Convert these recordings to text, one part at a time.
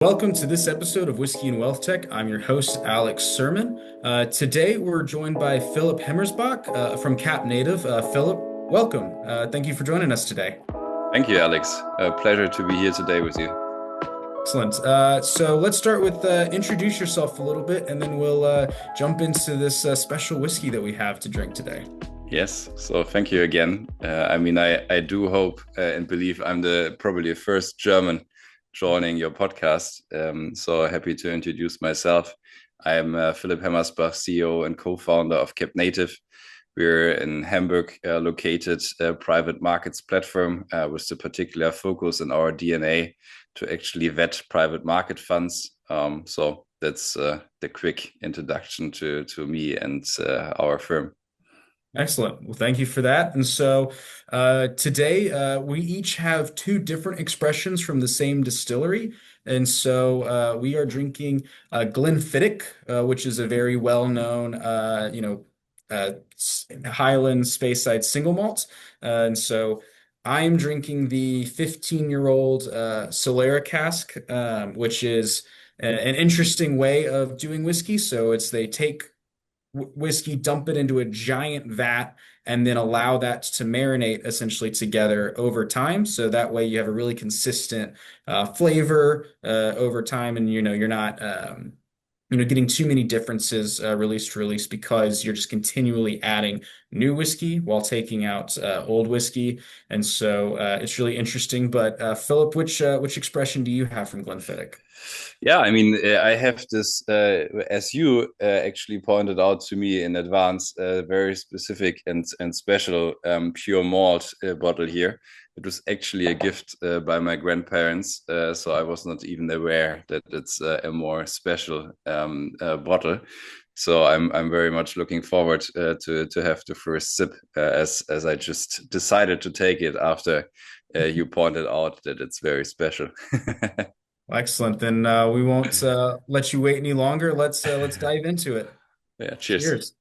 Welcome to this episode of Whiskey WealthTech. I'm your host, Alex Serman. Today, we're joined by Philipp Hemmersbach from Kapnative. Philipp, welcome. Thank you for joining us today. Thank you, Alex. A pleasure to be here today with you. Excellent. So let's start with introduce yourself a little bit, and then we'll jump into this special whiskey that we have to drink today. Yes, so thank you again. I do hope and believe I'm probably the first German joining your podcast. So happy to introduce myself. I'm Philipp Hemmersbach, CEO and co-founder of Kapnative. We're in Hamburg located private markets platform with the particular focus in our DNA to actually vet private market funds. So that's the quick introduction to me and our firm. Excellent. Well, thank you for that. And so today we each have two different expressions from the same distillery. And so we are drinking Glenfiddich, which is a very well-known, Highland Speyside single malt. And so I'm drinking the 15-year-old Solera cask, which is an interesting way of doing whiskey. So they take whiskey, dump it into a giant vat, and then allow that to marinate essentially together over time. So that way you have a really consistent flavor over time, and you're not getting too many differences release to release because you're just continually adding new whiskey while taking out old whiskey. And so it's really interesting. But Philip, which expression do you have from Glenfiddich? Yeah, I have this, as you actually pointed out to me in advance, very specific and special pure malt bottle here. It was actually a gift by my grandparents, so I was not even aware that it's a more special bottle. So I'm very much looking forward to have the first sip as I just decided to take it after you pointed out that it's very special. Excellent. Then we won't let you wait any longer. Let's dive into it. Yeah, cheers. Cheers.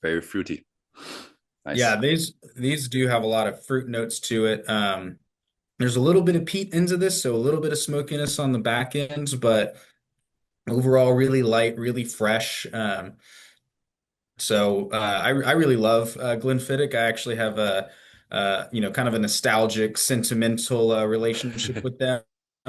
Very fruity. Nice. Yeah, these do have a lot of fruit notes to it. There's a little bit of peat into this, so a little bit of smokiness on the back end, but overall really light, really fresh. I really love Glenfiddich. I actually have a kind of a nostalgic, sentimental relationship with them.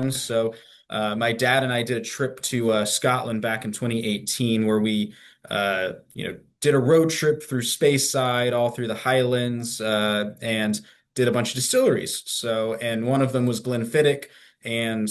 So my dad and I did a trip to Scotland back in 2018 where we did a road trip through Speyside, all through the Highlands, and did a bunch of distilleries. So, and one of them was Glenfiddich, and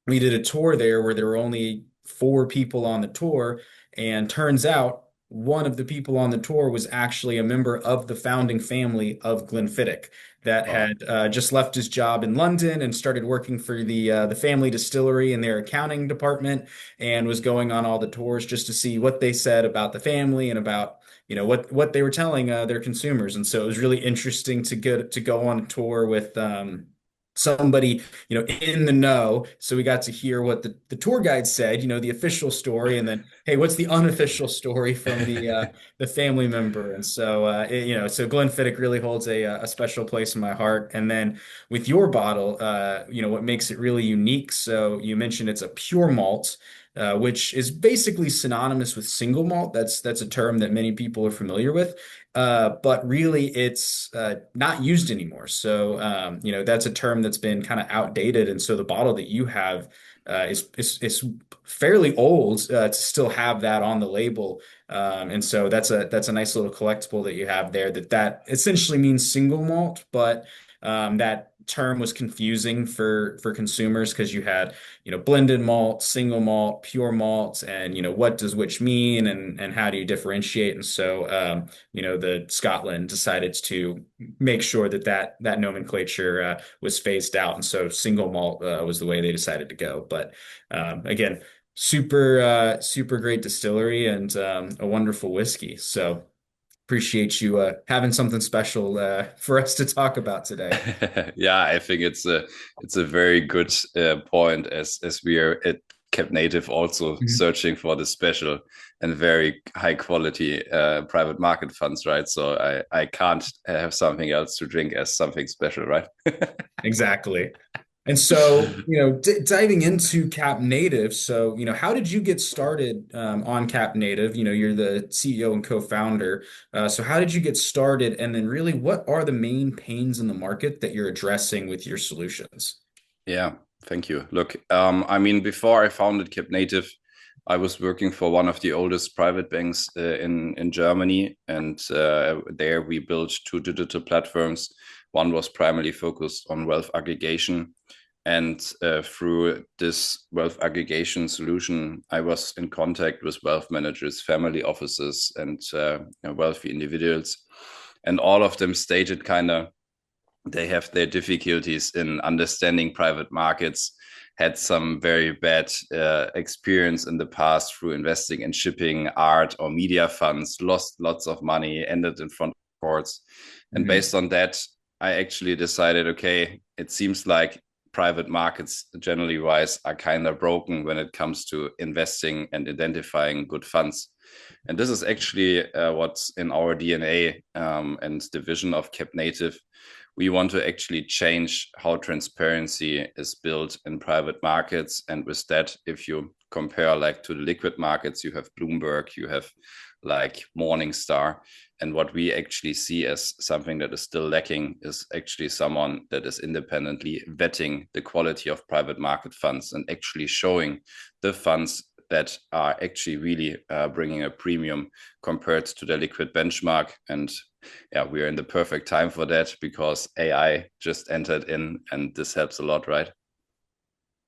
we did a tour there where there were only four people on the tour, and turns out one of the people on the tour was actually a member of the founding family of Glenfiddich that Wow. had just left his job in London and started working for the family distillery in their accounting department, and was going on all the tours just to see what they said about the family and about what they were telling their consumers. And so it was really interesting to go on a tour with somebody in the know. So we got to hear what the tour guide said, the official story, and then, hey, what's the unofficial story from the family member? And so so Glenfiddich really holds a special place in my heart. And then with your bottle, what makes it really unique. So you mentioned it's a pure malt. Which is basically synonymous with single malt. That's a term that many people are familiar with. But really it's not used anymore. So that's a term that's been kind of outdated, and so the bottle that you have is fairly old to still have that on the label. And so that's a nice little collectible that you have there. That essentially means single malt, but that term was confusing for consumers because you had blended malt, single malt, pure malt, and what does which mean, and how do you differentiate? And so the Scotland decided to make sure that nomenclature was phased out, and so single malt was the way they decided to go. But again, super great distillery and a wonderful whiskey. So appreciate you having something special for us to talk about today. Yeah, I think it's a very good point as we are Kapnative also Mhm. searching for the special and very high quality private market funds, right? So I can't have something else to drink as something special, right? Exactly. And so, d diving into Cap Native, so, how did you get started on Cap Native? You're the CEO and co-founder. So how did you get started? And then really, what are the main pains in the market that you're addressing with your solutions? Yeah, thank you. Look, I mean, before I founded Kapnative, I was working for one of the oldest private banks in Germany, and there we built two digital platforms. One was primarily focused on wealth aggregation, and through this wealth aggregation solution, I was in contact with wealth managers, family offices, and wealthy individuals, and all of them stated kind of they have their difficulties in understanding private markets, had some very bad experience in the past through investing in shipping, art, or media funds, lost lots of money, ended in front of courts. And Mhm. based on that, I actually decided, okay, it seems like private markets, generally wise, are kind of broken when it comes to investing and identifying good funds. And this is actually what's in our DNA and the vision of Kapnative. We want to actually change how transparency is built in private markets. And with that, if you compare like to the liquid markets, you have Bloomberg, you have like Morningstar. And what we actually see as something that is still lacking is actually someone that is independently vetting the quality of private market funds and actually showing the funds that are actually really bringing a premium compared to the liquid benchmark. And yeah, we are in the perfect time for that because AI just entered in, and this helps a lot, right?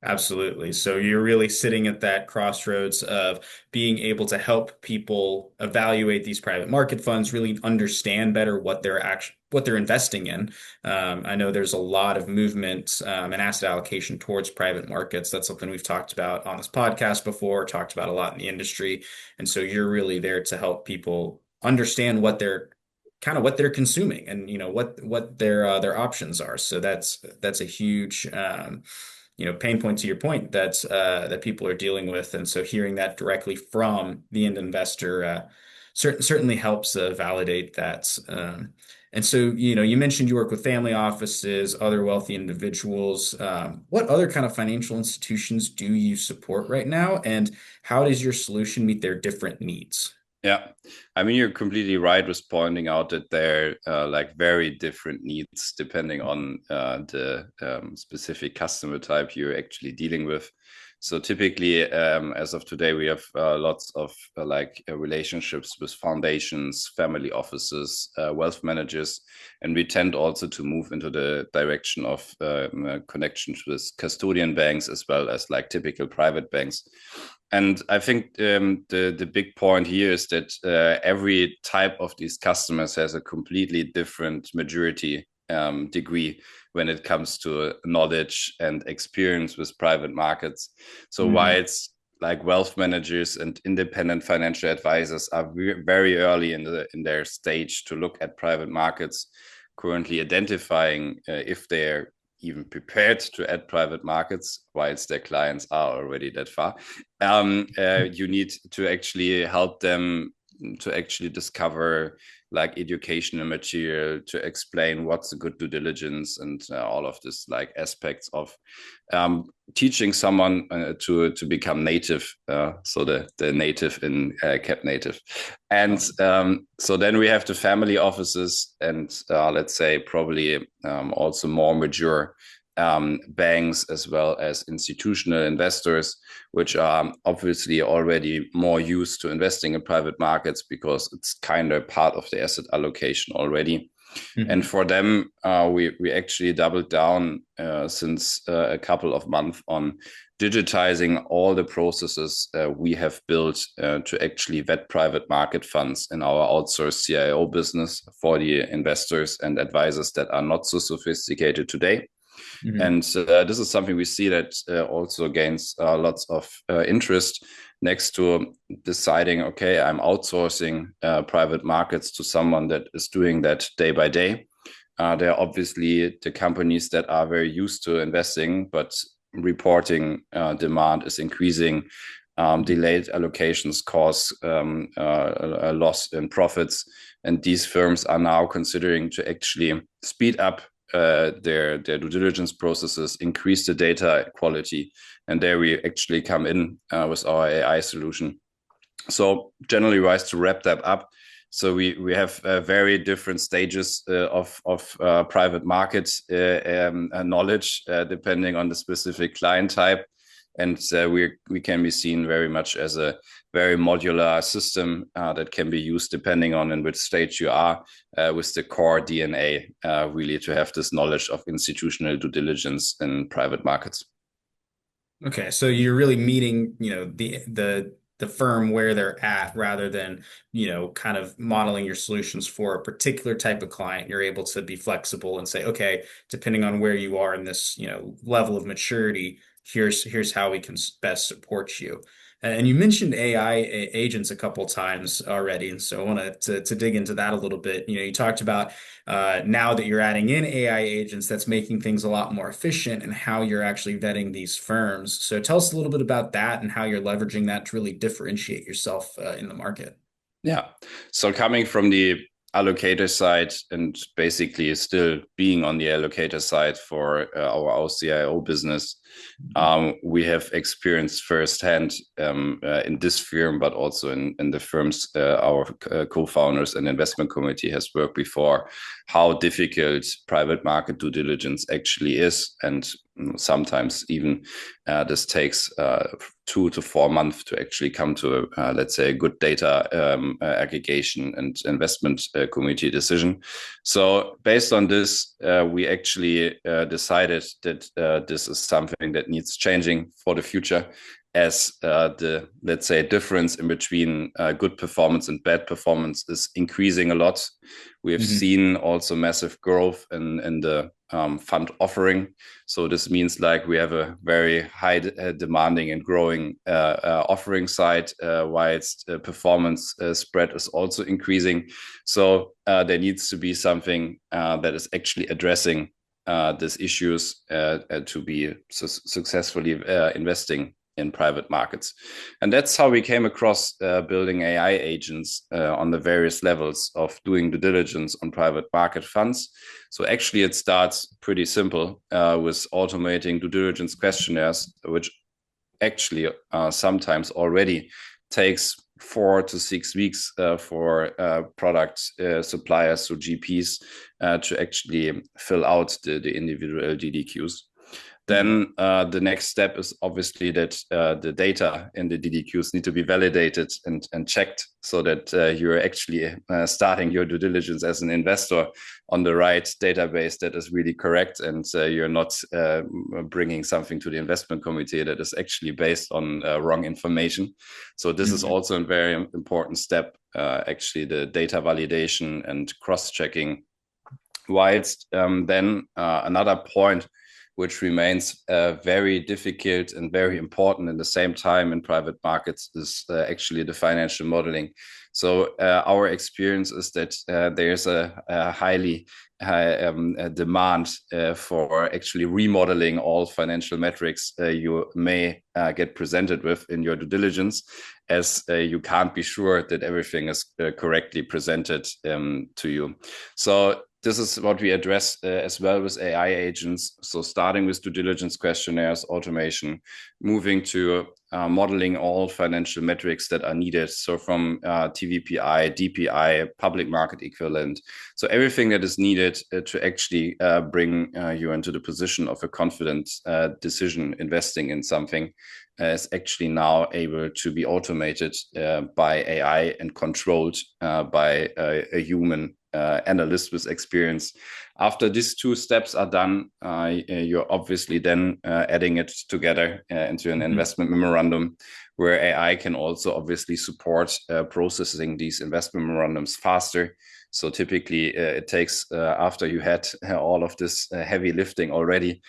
Absolutely. So you're really sitting at that crossroads of being able to help people evaluate these private market funds, really understand better what they're investing in. I know there's a lot of movement and asset allocation towards private markets. That's something we've talked about on this podcast before, talked about a lot in the industry. And so you're really there to help people understand what they're consuming and what their options are. So that's a huge pain point to your point that people are dealing with. And so hearing that directly from the end investor certainly helps validate that. And so, you mentioned you work with family offices, other wealthy individuals. What other kind of financial institutions do you support right now? And how does your solution meet their different needs? Yeah, I mean, you're completely right with pointing out that they're like very different needs depending on the specific customer type you're actually dealing with. So typically, as of today, we have lots of relationships with foundations, family offices, wealth managers, and we tend also to move into the direction of connections with custodian banks as well as like typical private banks. And I think the big point here is that every type of these customers has a completely different maturity degree when it comes to knowledge and experience with private markets. So while Mhm. it's like wealth managers and independent financial advisors are very early in their stage to look at private markets, currently identifying if they're even prepared to add private markets, whilst their clients are already that far. You need to actually help them to actually discover like educational material to explain what's a good due diligence and all of this like aspects of teaching someone to become native, so the native in Kapnative. And so then we have the family offices and let's say probably also more mature banks as well as institutional investors, which are obviously already more used to investing in private markets because it's kind of part of the asset allocation already. And Mhm. for them, we actually doubled down since a couple of months on digitizing all the processes we have built to actually vet private market funds in our outsourced CIO business for the investors and advisors that are not so sophisticated today. Mhm. And this is something we see that also gains lots of interest next to deciding, okay, I'm outsourcing private markets to someone that is doing that day by day. There are obviously the companies that are very used to investing, but reporting demand is increasing. Delayed allocations cause a loss in profits, and these firms are now considering to actually speed up their due diligence processes, increase the data quality, and there we actually come in with our AI solution. So generally wise, to wrap that up, so we have very different stages of private market knowledge depending on the specific client type, and we can be seen very much as a very modular system that can be used depending on in which stage you are, with the core DNA really to have this knowledge of institutional due diligence in private markets. Okay, so you're really meeting, the firm where they're at rather than, kind of modeling your solutions for a particular type of client. You're able to be flexible and say, okay, depending on where you are in this, level of maturity, here's how we can best support you. And you mentioned AI agents a couple times already, and so I wanted to dig into that a little bit. You talked about now that you're adding in AI agents, that's making things a lot more efficient and how you're actually vetting these firms. So tell us a little bit about that and how you're leveraging that to really differentiate yourself in the market. Yeah. So coming from the allocator side and basically still being on the allocator side for our OCIO business, we have experienced firsthand in this firm, but also in the firms our co-founders and investment committee has worked before, how difficult private market due diligence actually is. And sometimes even this takes 2 to 4 months to actually come to let's say a good data aggregation and investment committee decision. So based on this, we actually decided that this is something that needs changing for the future, as the, let's say, difference in between good performance and bad performance is increasing a lot. We have seen also massive growth in the fund offering. So this means like we have a very high demanding and growing offering side, whilst performance spread is also increasing. So there needs to be something that is actually addressing these issues to be successfully investing in private markets. And that's how we came across building AI agents on the various levels of doing due diligence on private market funds. So actually it starts pretty simple with automating due diligence questionnaires, which actually sometimes already takes 4 to 6 weeks for product suppliers, so GPs, to actually fill out the individual DDQs. Then the next step is obviously that the data in the DDQs need to be validated and checked, so that you're actually starting your due diligence as an investor on the right database that is really correct, and you're not bringing something to the investment committee that is actually based on wrong information. So this is also a very important step, actually the data validation and cross-checking. Whilst then another point which remains very difficult and very important in the same time in private markets is actually the financial modeling. So our experience is that there's a highly high demand for actually remodeling all financial metrics you may get presented with in your due diligence, as you can't be sure that everything is correctly presented to you. So this is what we address as well with AI agents. So starting with due diligence questionnaires, automation, moving to modeling all financial metrics that are needed. So from TVPI, DPI, public market equivalent. So everything that is needed to actually bring you into the position of a confident decision investing in something is actually now able to be automated by AI and controlled by a human analyst with experience. After these 2 steps are done, you're obviously then adding it together into an investment memorandum, where AI can also obviously support processing these investment memorandums faster. So typically it takes, after you had all of this heavy lifting already,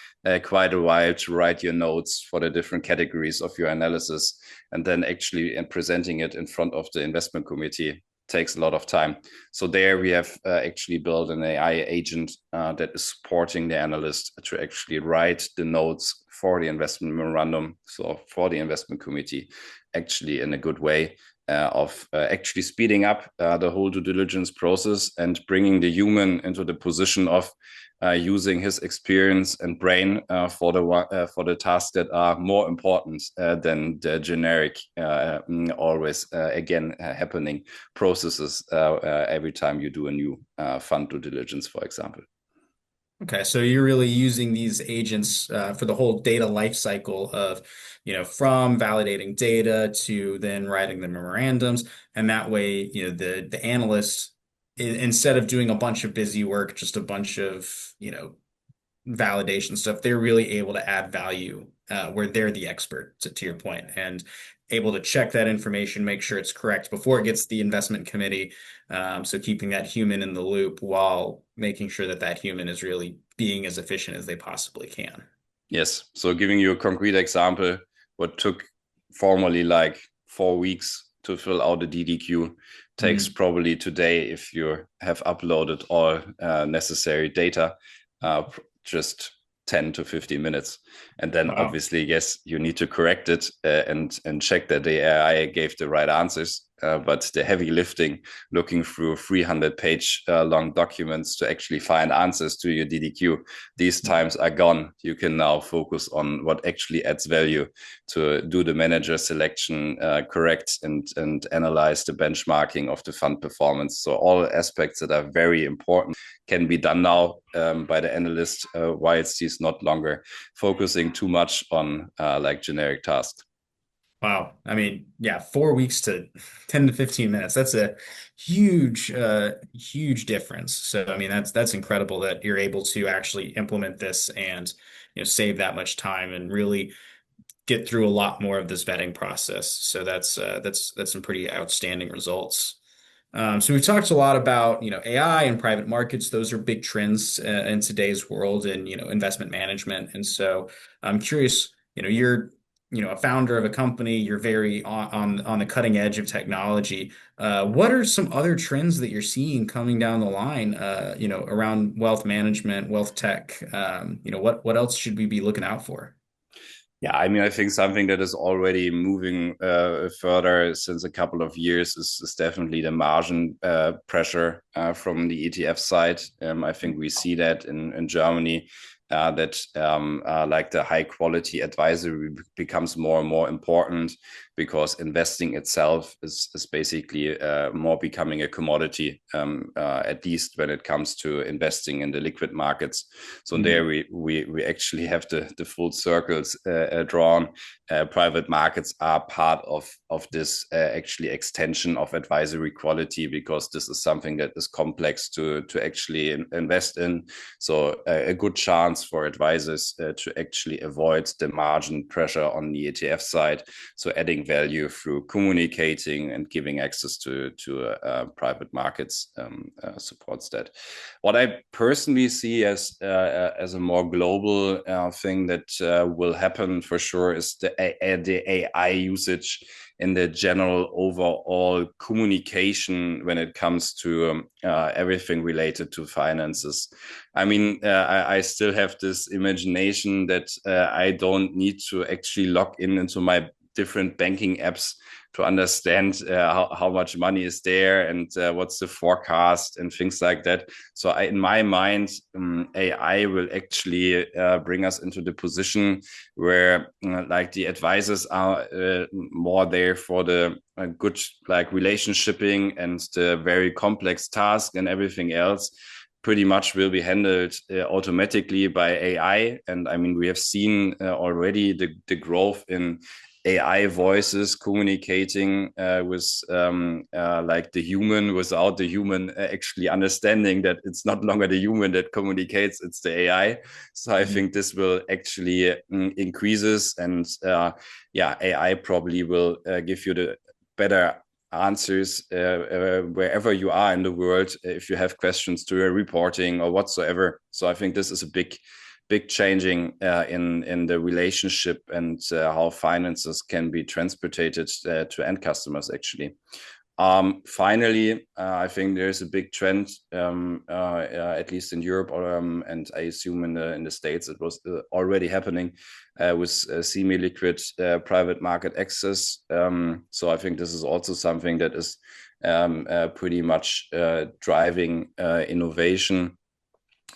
quite a while to write your notes for the different categories of your analysis, and then actually presenting it in front of the investment committee takes a lot of time. So there we have actually built an AI agent that is supporting the analyst to actually write the notes for the investment memorandum, so for the investment committee, actually in a good way of actually speeding up the whole due diligence process and bringing the human into the position of using his experience and brain for the tasks that are more important than the generic, always again happening processes every time you do a new fund due diligence, for example. Okay, so you're really using these agents for the whole data life cycle of, from validating data to then writing the memorandums, and that way, the analyst, instead of doing a bunch of busy work, just a bunch of, validation stuff, they're really able to add value where they're the expert, to your point, and able to check that information, make sure it's correct before it gets to the investment committee. So keeping that human in the loop while making sure that that human is really being as efficient as they possibly can. Yes. So giving you a concrete example, what took formally like 4 weeks to fill out a DDQ takes probably today, if you have uploaded all necessary data, just 10 to 15 minutes. And then Wow. obviously, yes, you need to correct it and check that the AI gave the right answers. But the heavy lifting, looking through 300-page long documents to actually find answers to your DDQ, these times are gone. You can now focus on what actually adds value to do the manager selection correct and analyze the benchmarking of the fund performance. So all aspects that are very important can be done now by the analyst, whilst he's not longer focusing too much on like generic tasks. Wow. I mean, yeah, 4 weeks to 10 to 15 minutes. That's a huge difference. So, I mean, that's incredible that you're able to actually implement this and, save that much time and really get through a lot more of this vetting process. So that's some pretty outstanding results. So we've talked a lot about, AI and private markets. Those are big trends in today's world in, investment management. And so I'm curious, you're, a founder of a company, you're very on the cutting edge of technology. What are some other trends that you're seeing coming down the line, around wealth management, wealth tech? What else should we be looking out for? Yeah, I mean, I think something that is already moving further since a couple of years is definitely the margin pressure from the ETF side. I think we see that in Germany. That like the high quality advisory becomes more and more important because investing itself is basically more becoming a commodity, at least when it comes to investing in the liquid markets. So there we actually have the full circles drawn. Private markets are part of this actually extension of advisory quality because this is something that is complex to actually invest in. So a good chance for advisors to actually avoid the margin pressure on the ETF side. So adding value through communicating and giving access to private markets supports that. What I personally see as a more global thing that will happen for sure is the AI usage in the general overall communication when it comes to everything related to finances. I mean, I still have this imagination that I don't need to actually log into my different banking apps to understand how much money is there and what's the forecast and things like that. So in my mind, AI will actually bring us into the position where like the advisors are more there for the good like relationshiping and the very complex task, and everything else pretty much will be handled automatically by AI. And I mean, we have seen already the growth in AI voices communicating with like the human without the human actually understanding that it's not longer the human that communicates, it's the AI. So I think this will actually increases, and yeah, AI probably will give you the better answers wherever you are in the world if you have questions to your reporting or whatsoever. So I think this is a big changing in the relationship and how finances can be transported to end customers actually. Finally, I think there's a big trend, at least in Europe, and I assume in the States it was already happening with semi-liquid private market access. So I think this is also something that is pretty much driving innovation.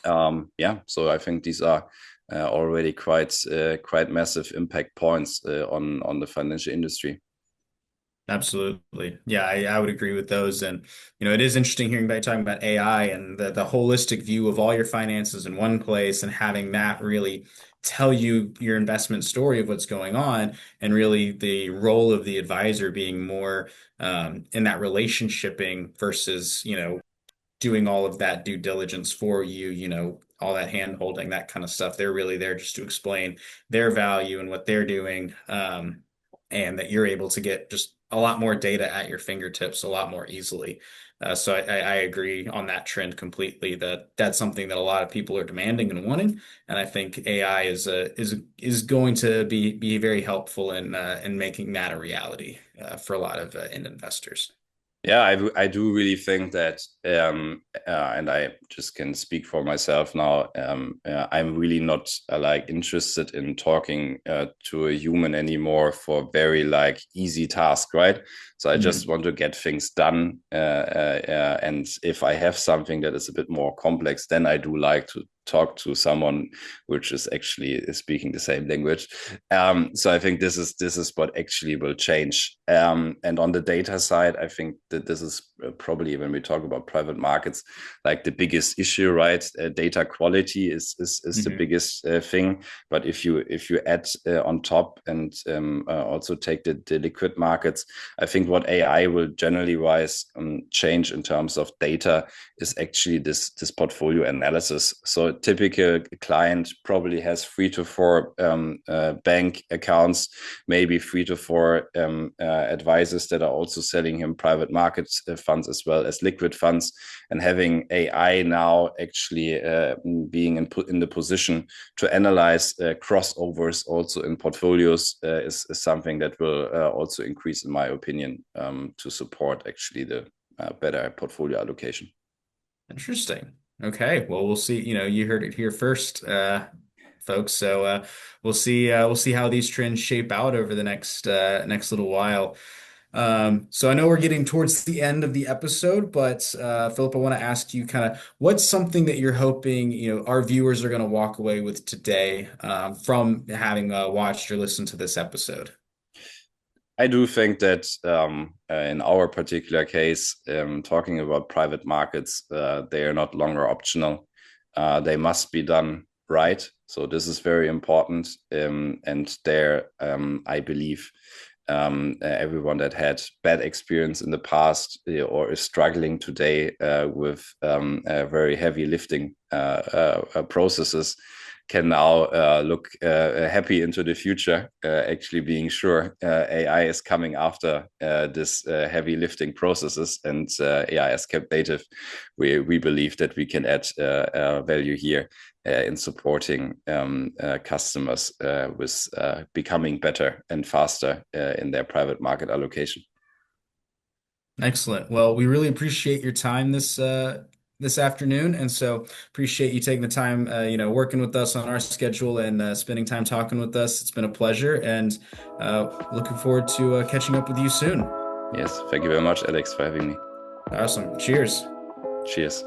So I think these are already quite massive impact points on the financial industry. Absolutely. Yeah, I would agree with those. And, it is interesting hearing about you talking about AI and the holistic view of all your finances in one place and having that really tell you your investment story of what's going on, and really the role of the advisor being more in that relationshiping versus, doing all of that due diligence for you, all that hand holding, that kind of stuff. They're really there just to explain their value and what they're doing. And that you're able to get just a lot more data at your fingertips a lot more easily. So I agree on that trend completely. That's something that a lot of people are demanding and wanting, and I think AI is going to be very helpful in making that a reality for a lot of end investors. Yeah, I do really think that, and I just can speak for myself now. I'm really not like interested in talking to a human anymore for very like easy task, right? So I just Mhm. want to get things done. And if I have something that is a bit more complex, then I do like to talk to someone which is actually speaking the same language. So I think this is what actually will change. And on the data side, I think that this is probably when we talk about private markets, like the biggest issue, right? Data quality is the Mhm. biggest thing. But if you add on top and also take the liquid markets, I think what AI will generally wise change in terms of data is actually this portfolio analysis. So a typical client probably has 3 to 4 bank accounts, maybe 3 to 4 advisors that are also selling him private market funds as well as liquid funds. And having AI now actually being in the position to analyze crossovers also in portfolios is something that will also increase, in my opinion, to support actually the better portfolio allocation. Interesting. Okay. Well, we'll see. You heard it here first, folks. So we'll see how these trends shape out over the next little while. So I know we're getting towards the end of the episode, but Philip, I want to ask you kind of what's something that you're hoping our viewers are going to walk away with today from having watched or listened to this episode. I do think that in our particular case, talking about private markets, they are not longer optional. They must be done right. So this is very important. And there, I believe everyone that had bad experience in the past or is struggling today with very heavy lifting processes can now look happy into the future, actually being sure AI is coming after this heavy lifting processes. And AI as Kapnative, we believe that we can add value here in supporting customers with becoming better and faster in their private market allocation. Excellent. Well, we really appreciate your time this afternoon, and so appreciate you taking the time, working with us on our schedule and spending time talking with us. It's been a pleasure, and looking forward to catching up with you soon. Yes, thank you very much, Alex, for having me. Awesome. Cheers. Cheers.